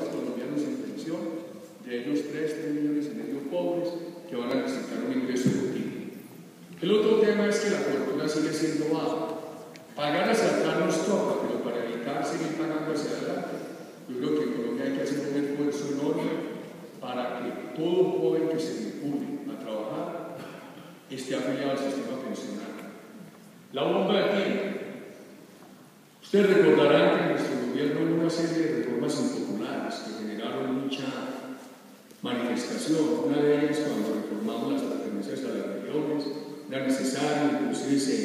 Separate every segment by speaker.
Speaker 1: trabajadores colombianos en pensión, de ellos 3,5 millones pobres que van a necesitar un ingreso continuo. El otro tema es que la cobertura sigue siendo baja. Pagar a saltar nos toca, pero para evitar seguir pagando hacia adelante, yo creo que en Colombia hay que hacer un esfuerzo enorme para que todo joven que se vincule a trabajar esté afiliado al sistema pensional. La bomba de tiempo. Ustedes recordarán que en nuestro gobierno hubo una serie de reformas impopulares que generaron mucha manifestación. Una de ellas, cuando reformamos las pertenencias a las regiones, era necesario, inclusive se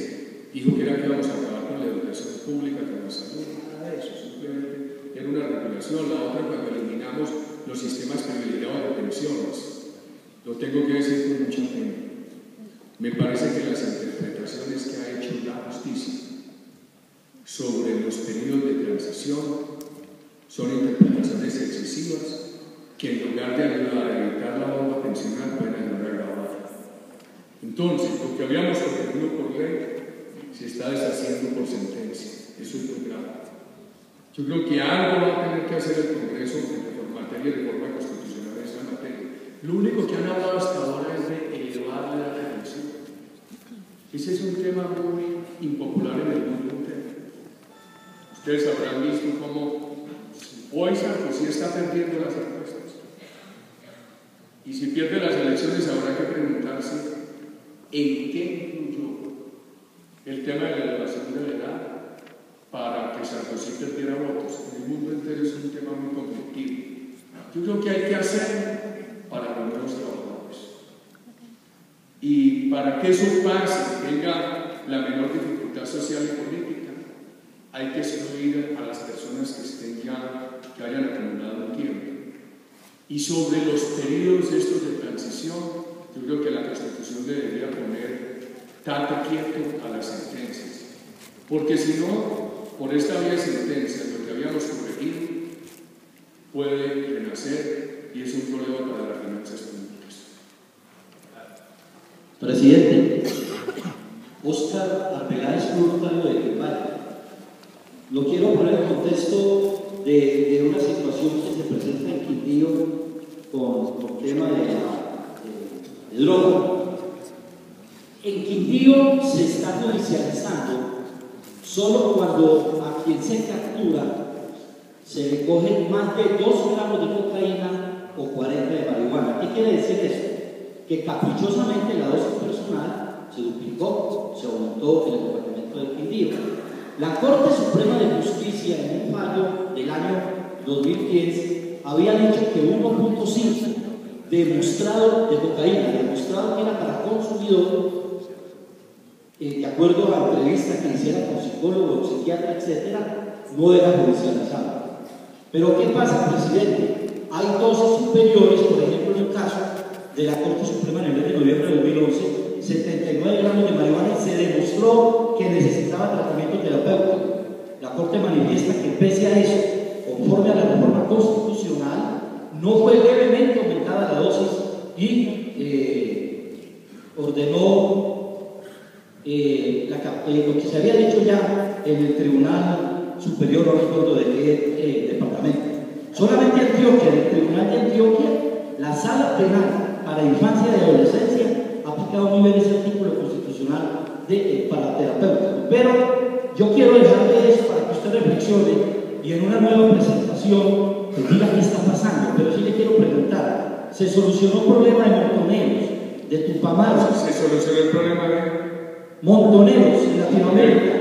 Speaker 1: dijo que era que íbamos a acabar con la educación pública, con la salud, nada de eso, simplemente era una regulación. La otra, cuando eliminamos los sistemas privilegiados de pensiones, lo tengo que decir con mucha pena. Me parece que las interpretaciones que ha hecho la justicia sobre los periodos de transición son interpretaciones excesivas que en lugar de ayudar a evitar la bomba pensional pueden ayudar a agravar. Entonces, lo que habíamos protegido por ley se está deshaciendo por sentencia. Eso es muy grave. Yo creo que algo va a tener que hacer el Congreso en materia de reforma constitucional en esta materia. Lo único que han hablado hasta ahora es de elevar la edad de pensión. Ese es un tema muy impopular en el mundo entero. Ustedes habrán visto cómo hoy Sarkozy está perdiendo las encuestas. Y si pierde las elecciones habrá que preguntarse en qué influyó el tema de la elevación de la edad para que Sarkozy perdiera votos. En el mundo entero es un tema muy conflictivo. Yo creo que hay que hacer para los nuevos trabajadores. Y para que eso pase, tenga la menor dificultad social y política, hay que excluir a las personas que estén ya, que hayan acumulado un tiempo. Y sobre los periodos estos de transición, yo creo que la Constitución debería poner tate quieto a las sentencias. Porque si no, por esta vía de sentencias, lo que habíamos corregido puede renacer y es un problema para las finanzas públicas.
Speaker 2: Presidente, Óscar Arbeláez Hurtado de Quepal. Lo quiero poner en contexto de una situación que se presenta en Quindío con tema de droga. En Quindío se está judicializando solo cuando a quien se captura se le cogen más de 2 gramos de cocaína o 40 de marihuana. ¿Qué quiere decir eso? Que caprichosamente la dosis personal se duplicó, se aumentó en el departamento de Quindío. La Corte Suprema de Justicia, en un fallo del año 2010, había dicho que 1.5 demostrado de cocaína, demostrado que era para consumidor, de acuerdo a la entrevista que hiciera con psicólogo, psiquiatra, etcétera, no era judicializado. Pero ¿qué pasa, presidente? Hay dosis superiores, por ejemplo, en el caso de la Corte Suprema en el mes de noviembre de 2011, 79 gramos de marihuana, se demostró que necesitaba tratamiento terapéutico. La Corte manifiesta que pese a eso, conforme a la reforma constitucional, no fue levemente aumentada la dosis y ordenó lo que se había dicho ya en el Tribunal Superior, no recuerdo de qué departamento. Solamente Antioquia, en el Tribunal de Antioquia, la Sala Penal para Infancia y Adolescencia ha aplicado muy bien ese artículo constitucional para terapéutico. Pero yo quiero dejarle eso para que usted reflexione y en una nueva presentación pues diga qué está pasando. Pero sí le quiero preguntar, ¿se solucionó el problema de montoneros, de Tupamaros?
Speaker 1: ¿Se solucionó el problema de
Speaker 2: montoneros en Latinoamérica,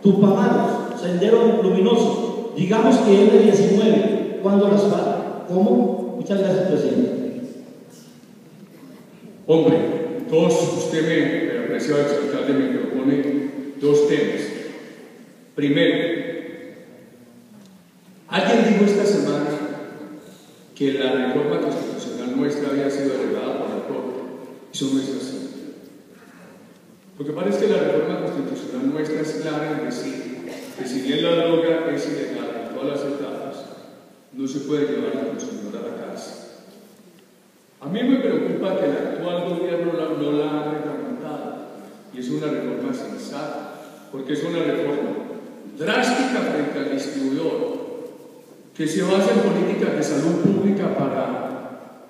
Speaker 2: Tupamaros, Sendero Luminoso? Digamos que es de 19, ¿cuándo las para? ¿Cómo? Muchas gracias, presidente.
Speaker 1: Hombre, usted me apreciado alcalde, me propone 2 temas. Primero, alguien dijo esta semana que la reforma constitucional nuestra había sido derogada por la Corte. Eso no es así. Lo que pasa es que la reforma constitucional nuestra es clara en decir que si bien la droga es ilegal en todas las etapas, no se puede llevar al consumidor a la cárcel. A mí me preocupa que el actual gobierno no la ha reglamentado, y es una reforma sensata, porque es una reforma drástica frente al distribuidor, que se basa en políticas de salud pública para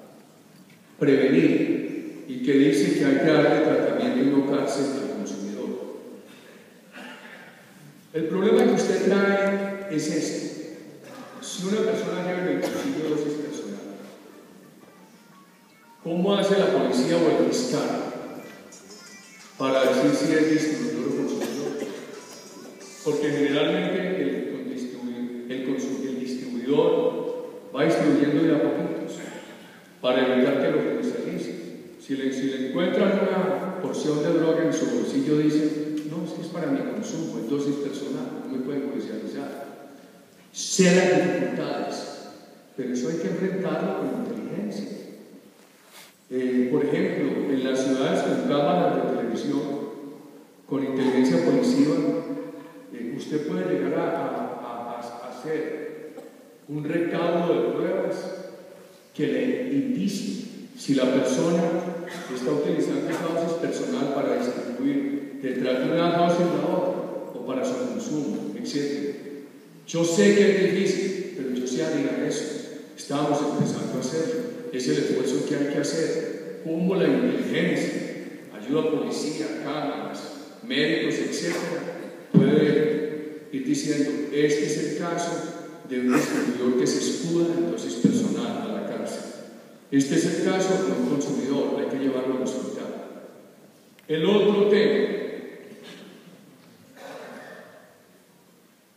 Speaker 1: prevenir y que dice que hay que darle tratamiento y no cárcel al consumidor. El problema que usted trae es este. Si una persona lleva el bolsillo de dosis personal, ¿cómo hace la policía o el fiscal para decir si es distribuidor o consumidor? Porque generalmente el distribuidor va distribuyendo de a poquitos para evitar que lo judicialicen. Si le encuentran una porción de droga en su bolsillo, dice: no, es que es para mi consumo, es dosis personal, no me pueden judicializar. Sé las dificultades, pero eso hay que enfrentarlo con inteligencia. Por ejemplo, en las ciudades con cámaras de televisión, con inteligencia policiva, usted puede llegar a hacer un recaudo de pruebas que le indicie si la persona está utilizando esa dosis personal para distribuir detrás de una dosis la otra, o para su consumo, etc. Yo sé que es difícil, pero yo sí haría eso. Estamos empezando a hacerlo. Es el esfuerzo que hay que hacer. Como la inteligencia, ayuda a policía, cámaras, médicos, etc., puede ir diciendo: este es el caso de un distribuidor que se escuda en dosis personal a la cárcel. Este es el caso de un consumidor, hay que llevarlo al hospital. El otro tema: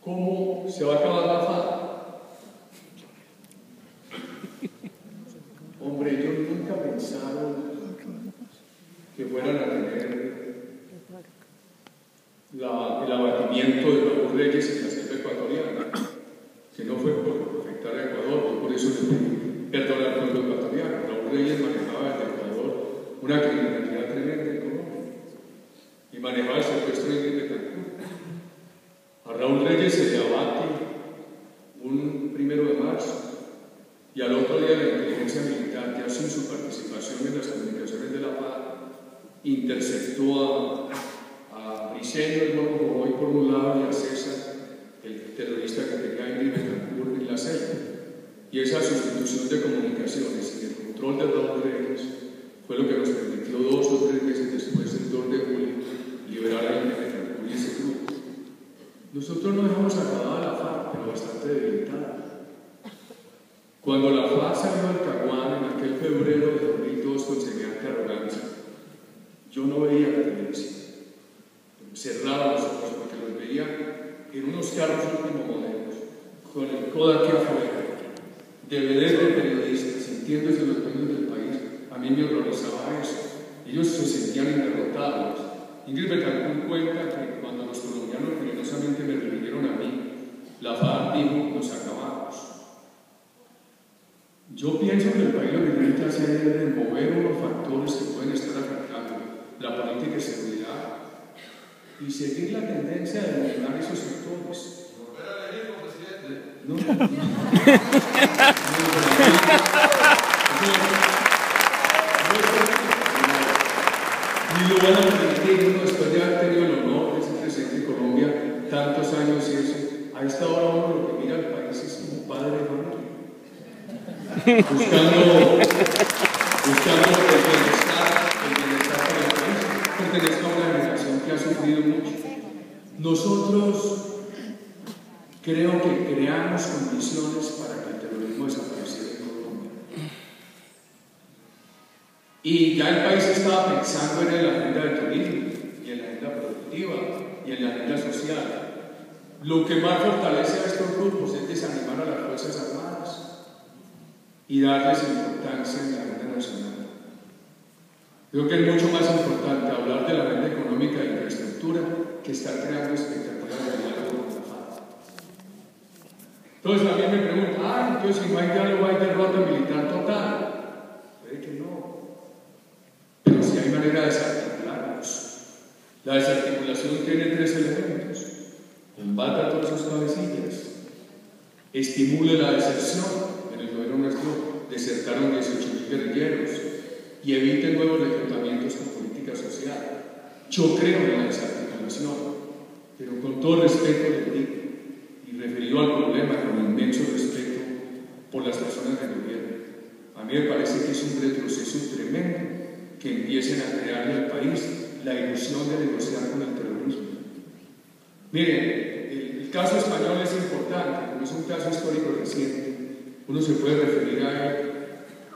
Speaker 1: ¿cómo se va a acabar la FARC? Hombre, ellos nunca pensaron que fueran a tener el abatimiento de Raúl Reyes en la selva ecuatoriana, que no fue por afectar a Ecuador, y por eso le pedí perdón al pueblo ecuatoriano. Raúl Reyes manejaba desde Ecuador una criminalidad tremenda en Colombia y manejaba el secuestro de Ingrid Betancourt. A Raúl Reyes se le abate un 1 de marzo y al otro día la inteligencia militar, ya sin su participación en las comunicaciones de la FARC, interceptó a Briceño, el Mono Jojoy, por un lado, y a César, el terrorista que tenía a Ingrid Betancourt, en la selva. Y esa sustitución de comunicaciones y el control de Raúl Reyes fue lo que nos permitió 2 o 3 meses después, el 2 de julio, liberar a Ingrid Betancourt y ese grupo. Nosotros no dejamos acabada la FARC, pero bastante debilitada. Cuando la FARC salió del Caguán en aquel febrero de 2002 con semejante arrogancia, yo no veía la televisión. Cerraba los ojos porque los veía en unos carros últimos modelos, con el Kodak aquí afuera, DVDs de periodistas, sintiéndose los dueños del país. A mí me horrorizaba eso. Ellos se sentían inderrotables. Ingrid Betancourt cuenta que cuando los colombianos generosamente me rindieron a mí, la FARC dijo: nos acabamos. Yo pienso que el país lo que tiene que hacer es remover unos factores que pueden estar afectando la política de seguridad y seguir la tendencia de eliminar esos sectores. ¿Volver a venir como presidente? No. Ni lo van a permitir. Después de haber tenido el honor de ser presidente de Colombia tantos años y eso, a esta hora uno lo que mira al país es como padre de familia. Buscando el bienestar para el país. Pertenezco a una generación que ha sufrido mucho. Nosotros creo que creamos condiciones para que el terrorismo desapareciera en Colombia. Y ya el país estaba pensando en la agenda del turismo, y en la agenda productiva, y en la agenda social. Lo que más fortalece a estos grupos es desanimar a las Fuerzas Armadas y darles importancia en la agenda nacional. Creo que es mucho más importante hablar de la agenda económica de infraestructura que estar creando expectativas de diálogo con la FARC. Entonces a mí me preguntan: entonces si no hay diálogo hay derrota militar total. Puede que no, pero sí hay manera de desarticularlos. La desarticulación tiene 3 elementos: combata a todas sus cabecillas, estimule la deserción. En el gobierno nuestro desertaron 18.000 guerrilleros, y evite nuevos reclutamientos con política social. Yo creo en la desarticulación, pero con todo respeto le digo, y referido al problema con inmenso respeto, por las personas del gobierno. A mí me parece que es un retroceso tremendo que empiecen a crearle al país la ilusión de negociar con el terrorismo. Miren, el caso español es importante, como es un caso histórico reciente, uno se puede referir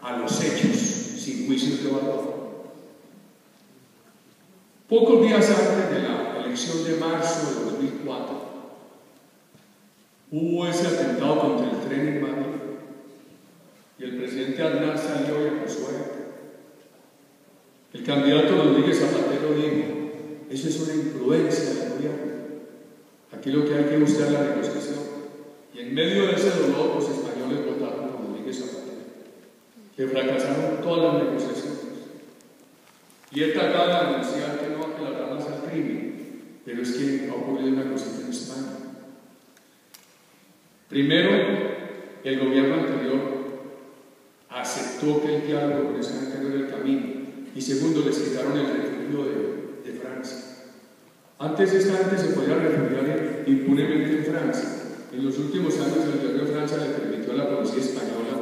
Speaker 1: a los hechos sin juicios de valor. Pocos días antes de la elección de marzo de 2004, hubo ese atentado contra el tren en Madrid y el presidente Aznar salió y acusó a él. El candidato Rodríguez Zapatero dijo: eso es una imprudencia del gobierno, aquí lo que hay que buscar es la negociación. Y en medio de ese dolor los españoles votaron por Rodríguez Zapatero, que fracasaron todas las negociaciones. Y he tratado de anunciar que no aclaramos al crimen, pero es que ha ocurrido una cosita en España. Primero, el gobierno anterior aceptó que el diálogo con ese anterior era el camino, y segundo, les quitaron el refugio de Francia. Antes esta gente se podía refugiar impunemente en Francia. En los últimos años el gobierno de Francia le permitió a la policía española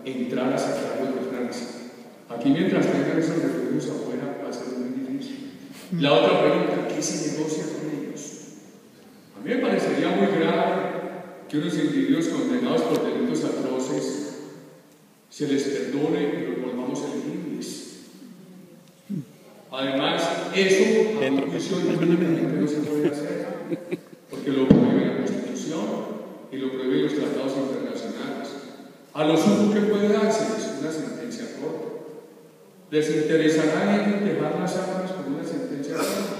Speaker 1: entrar a sacarlos de Francia. Aquí, mientras tengan esos refugios afuera, va a ser muy difícil. La otra pregunta: ¿qué se negocia con ellos? A mí me parecería muy grave que unos individuos condenados por delitos atroces se les perdone y los volvamos elegibles. Además, eso a mi juicio jurídicamente no se puede hacer, porque lo prohíbe la Constitución y lo prohíben los tratados internacionales. A lo sumo que puede darse es una sentencia corta. ¿Les interesará a ellos dejar las armas con una sentencia corta?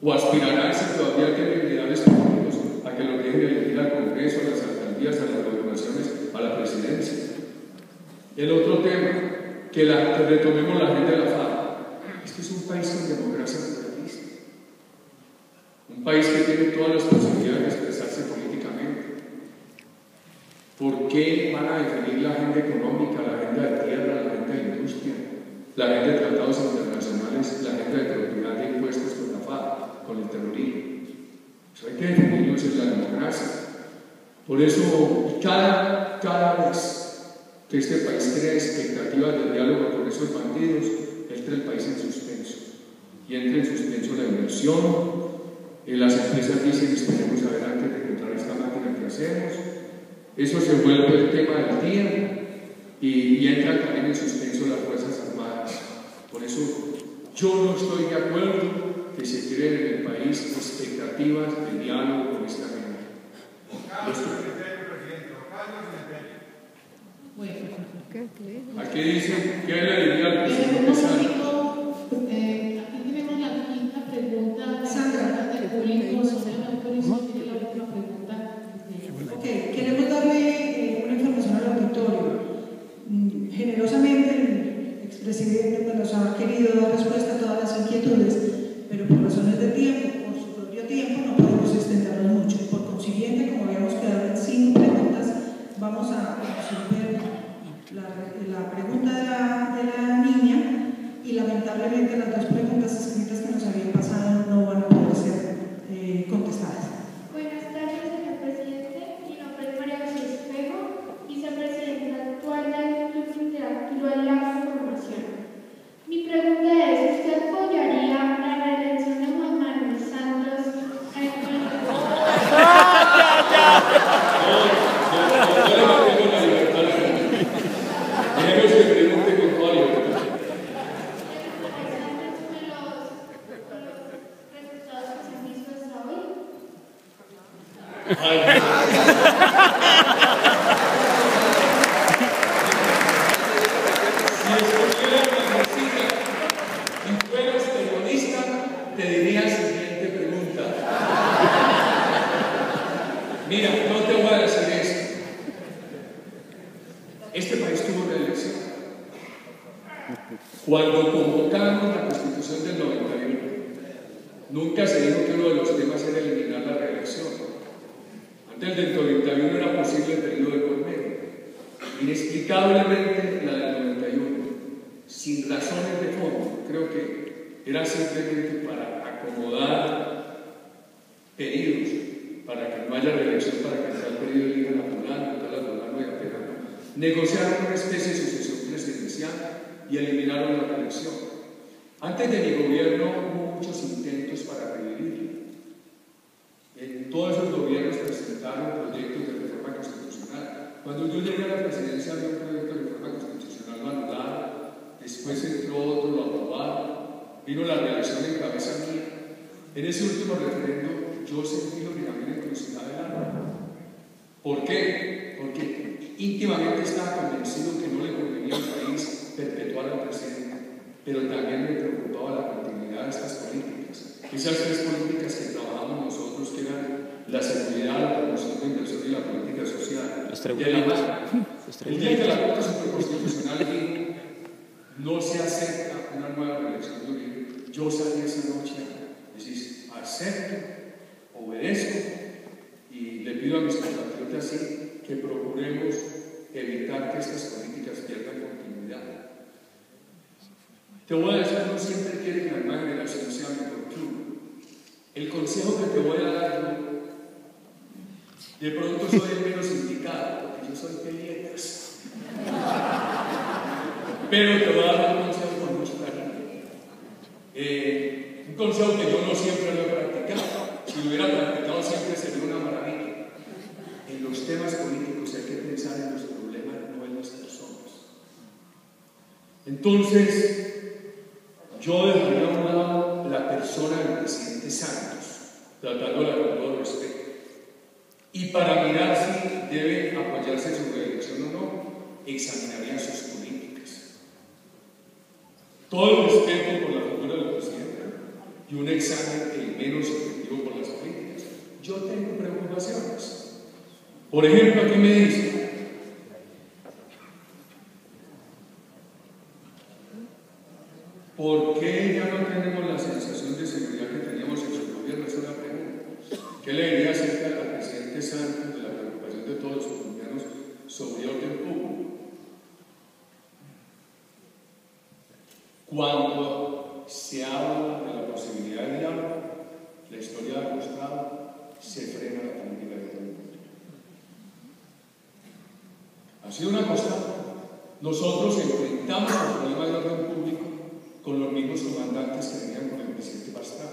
Speaker 1: ¿O aspirarán, si todavía tienen ideales políticos, a que los dejen elegir al Congreso, a las alcaldías, a las gobernaciones, a la presidencia? El otro tema, que retomemos la agenda de la FARC. Este es un país con democracia pluralista, un país que tiene todas las posibilidades de expresarse políticamente. ¿Por qué van a definir la agenda económica, la agenda de tierra, la agenda de industria, la agenda de tratados internacionales, la agenda de torturar de impuestos con la FARC, con el terrorismo? Eso hay que definirlo, eso es la democracia. Por eso, cada vez que este país crea expectativas de diálogo con esos bandidos, entra el país en suspenso. Y entra en suspenso la inversión. Las empresas dicen: esperemos a ver antes de encontrar esta máquina que hacemos. Eso se vuelve el tema del día. Y entran también en suspenso las Fuerzas Armadas. Por eso yo no estoy de acuerdo que se creen en el país expectativas de diálogo con esta gente. Aquí dicen: ¿qué le diría al presidente Sánchez?
Speaker 3: Aquí tenemos la quinta pregunta. Sandra, del público sobre la autorización y la última pregunta.
Speaker 4: Ok, queremos darle una información al auditorio. Generosamente el expresidente nos ha querido dar respuesta a todas las inquietudes, pero por razones de tiempo, por su propio tiempo, no podemos extendernos mucho. Por consiguiente, como habíamos quedado en 5 preguntas, vamos a resolver la pregunta de la niña, y lamentablemente las 2 preguntas escritas que nos habían pasado no van a poder ser contestadas.
Speaker 5: Buenas tardes, señor presidente. Mi nombre es María José Espejo, vicepresidenta actual del Club Interactivo de la Formación. Mi pregunta es: ¿usted apoyaría la reelección de Juan Manuel Santos en el
Speaker 1: Queremos que pregunte con toda libertad. Si estuviera en la cita y fueras periodista, te diría la siguiente pregunta. Mira, no te voy a decir esto. Este país tuvo reelección. Cuando convocamos la Constitución del 91, nunca se dijo que uno de los temas era eliminar la reelección. Antes del 91 era posible el periodo de por medio. Inexplicablemente la del 91, sin razones de fondo. Creo que era simplemente para acomodar periodos, para que no haya reelección, para que tal periodo elijan a fulano, tal a fulano y a pegano. negociaron una especie de sucesión presidencial y eliminaron la reelección. Antes de mi gobierno hubo muchos intentos para revivirla. En todos esos gobiernos presentaron proyectos de reforma constitucional. Cuando yo llegué a la presidencia había un proyecto de reforma constitucional anulado, después entró otro, lo aprobaron, vino la reelección en cabeza mía. En ese último referendo yo sentí lo que también encrucijada del alma. ¿Por qué? Porque íntimamente estaba convencido que no le convenía al país perpetuar al presidente, pero también me preocupaba la continuidad de estas políticas. Esas tres políticas que trabajamos nosotros, que eran la seguridad, la promoción de inversión y la política social. El día que la Corte Suprema Constitucional dijo no se acepta una nueva reelección de Uribe, yo salí esa noche a decir, acepto, obedezco y le pido a mis compatriotas así que procuremos evitar que estas políticas pierdan continuidad. Te voy a decir, no siempre quiere que la nueva generación sea mejor que uno. El consejo que te voy a dar, de pronto soy el menos indicado, porque yo soy pelietas. Pero te voy a dar un consejo con mucho cariño. Un consejo que yo no siempre lo he practicado. Si lo hubiera practicado siempre sería una maravilla. En los temas políticos hay que pensar en los problemas, no en las personas. Entonces, yo dejaría a un lado la persona del presidente Santos, tratándola con todo respeto. Y para mirar si debe apoyarse su reelección o no, examinaría sus políticas. Todo el respeto por la figura del presidente y un examen el menos objetivo por las políticas. Yo tengo preocupaciones. Por ejemplo, aquí me dice, ¿por qué ya no tenemos la sensación de seguridad que teníamos en su gobierno? Es una pregunta. ¿Qué le diría acerca al presidente Santos de la preocupación de todos los colombianos sobre orden público? Cuando se habla de la posibilidad de diálogo, la historia ha demostrado, se frena la política de orden público. Ha sido una constante. Nosotros enfrentamos el problema del orden público con los mismos comandantes que venían con el presidente Pastrana.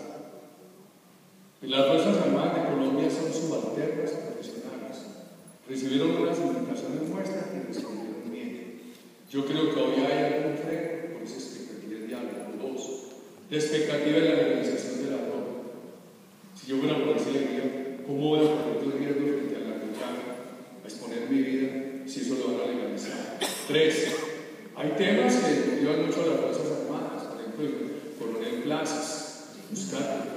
Speaker 1: Las Fuerzas Armadas de Colombia son subalternas profesionales. Recibieron unas indicaciones nuestras y respondieron bien. Yo creo que hoy hay algún freno por esa expectativa de diálogo. Dos, la expectativa de la legalización de la droga. Si yo fuera policía, le diría, ¿cómo voy a poner yo riesgo frente al narcotráfico a exponer mi vida si eso lo van a legalizar? Tres, hay temas que llevan mucho a las Fuerzas Armadas, por ejemplo, el coronel Plazas, Buscate.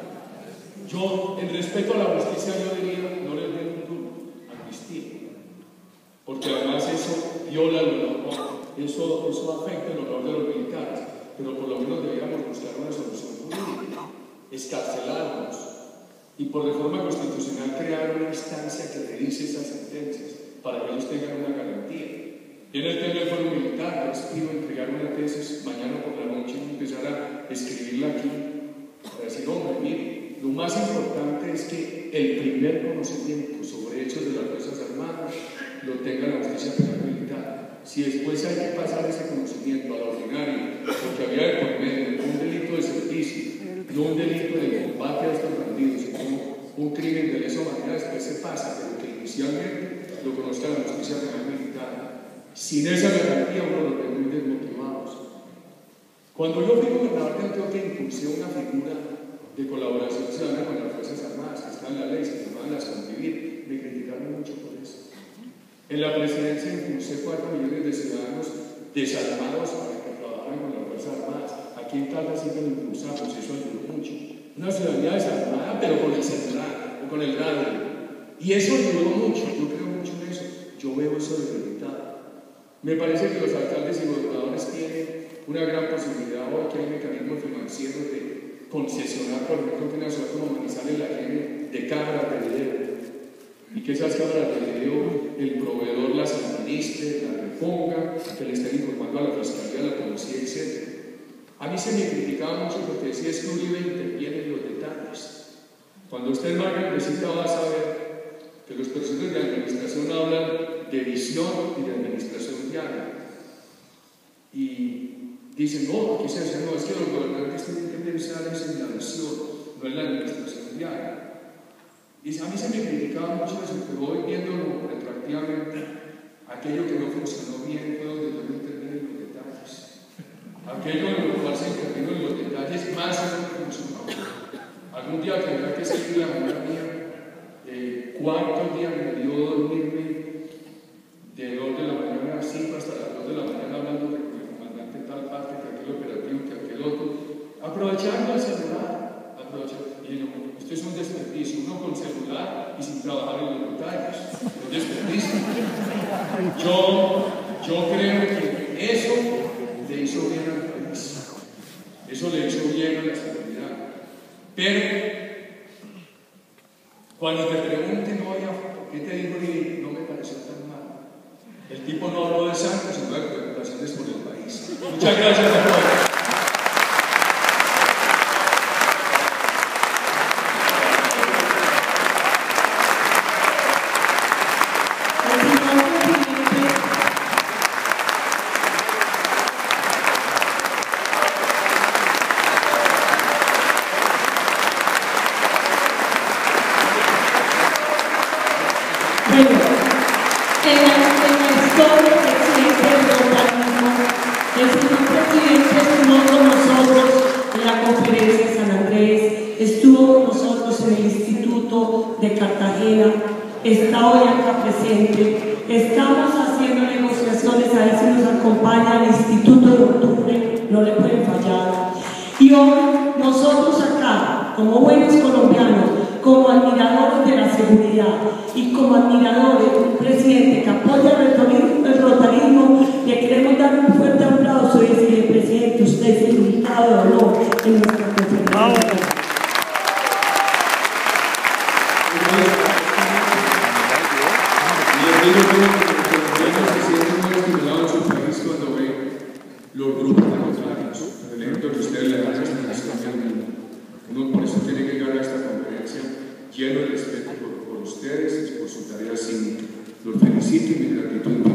Speaker 1: Yo, en respeto a la justicia, yo diría, no les den un duro, amnistía, porque además eso viola el honor, eso afecta el honor de los militares, pero por lo menos deberíamos buscar una solución jurídica, escarcelarlos y por reforma constitucional crear una instancia que revise esas sentencias para que ellos tengan una garantía. Y en el tema del fuero militar, les pido entregar una tesis mañana por la noche y empezar a escribirla aquí para decir, hombre, mire, lo más importante es que el primer conocimiento sobre hechos de las Fuerzas Armadas lo tenga la justicia penal militar. Si después hay que pasar ese conocimiento a la ordinaria, porque había de por medio un delito de servicio, no un delito de combate a estos bandidos, sino un crimen de lesa humanidad, después se pasa, pero que inicialmente lo conozca la justicia penal militar. Sin esa garantía uno los ve muy desmotivados. Cuando yo fui gobernador de Antioquia, impulsé una figura de colaboración ciudadana con las Fuerzas Armadas, que está en la ley, se llamaban las convivir, me criticaron mucho por eso. En la presidencia impulsé 4 millones de ciudadanos desarmados para que trabajaran con las Fuerzas Armadas. Aquí en Caldas sí que lo impulsamos, eso ayudó mucho. Una ciudadanía desarmada, pero con el celular o con el radio. Y eso ayudó mucho, yo creo mucho en eso. Yo veo eso debilitado. Me parece que los alcaldes y gobernadores tienen una gran posibilidad hoy, que hay mecanismos financieros de concesionar, por ejemplo, que una ciudad como Manizales la tiene de cámaras de video, y que esas cámaras de video el proveedor las administre, las reponga, que le estén informando a la fiscalía, a la policía, etc. A mí se me criticaba mucho porque decía, es que Uribe interviene en los detalles. Cuando usted más grandecita va a saber que los procesos de administración hablan de visión y de administración Santiago y dicen, no, aquí se hace, no, es que los gobernantes tienen que pensar en la visión, no en la administración diaria. Dice, a mí se me criticaba mucho eso, pero hoy viéndolo retroactivamente, aquello que no funcionó bien fue donde yo no intervine en los detalles. Aquello en lo cual se intervino en los detalles más de lo que funcionó. Algún día tendrá que escribir la mujer mía cuántos días me dio dormirme de 2 de la mañana a 5 hasta las 2 de la mañana hablando de que el comandante tal parte, que aquel operativo, que aquel otro, aprovechando el celular, y digo, esto es un desperdicio, uno con celular y sin trabajar en los detalles, un desperdicio. Yo creo que eso le hizo bien al país, eso le hizo bien a la seguridad, pero cuando te pregunten, oye, ¿por qué te digo que no me pareció tan mal? El tipo no habló de Santos, sino de preocupaciones por el país. Muchas gracias a todos.
Speaker 6: de Cartagena, está hoy acá presente. Estamos haciendo negociaciones, a ver si nos acompaña el Instituto de Octubre, no le pueden fallar. Y hoy nosotros acá, como buenos colombianos, como admiradores de la seguridad y como admiradores de un presidente que apoya el rotarismo, le queremos dar un fuerte aplauso y decirle, presidente, usted es el invitado de honor en nuestra conferencia.
Speaker 1: Los grupos de contrarios, el ejemplo que ustedes le dan a esta nación, uno por eso tiene que llegar a esta conferencia lleno de respeto por ustedes y por su tarea cívica. Los felicito y mi gratitud.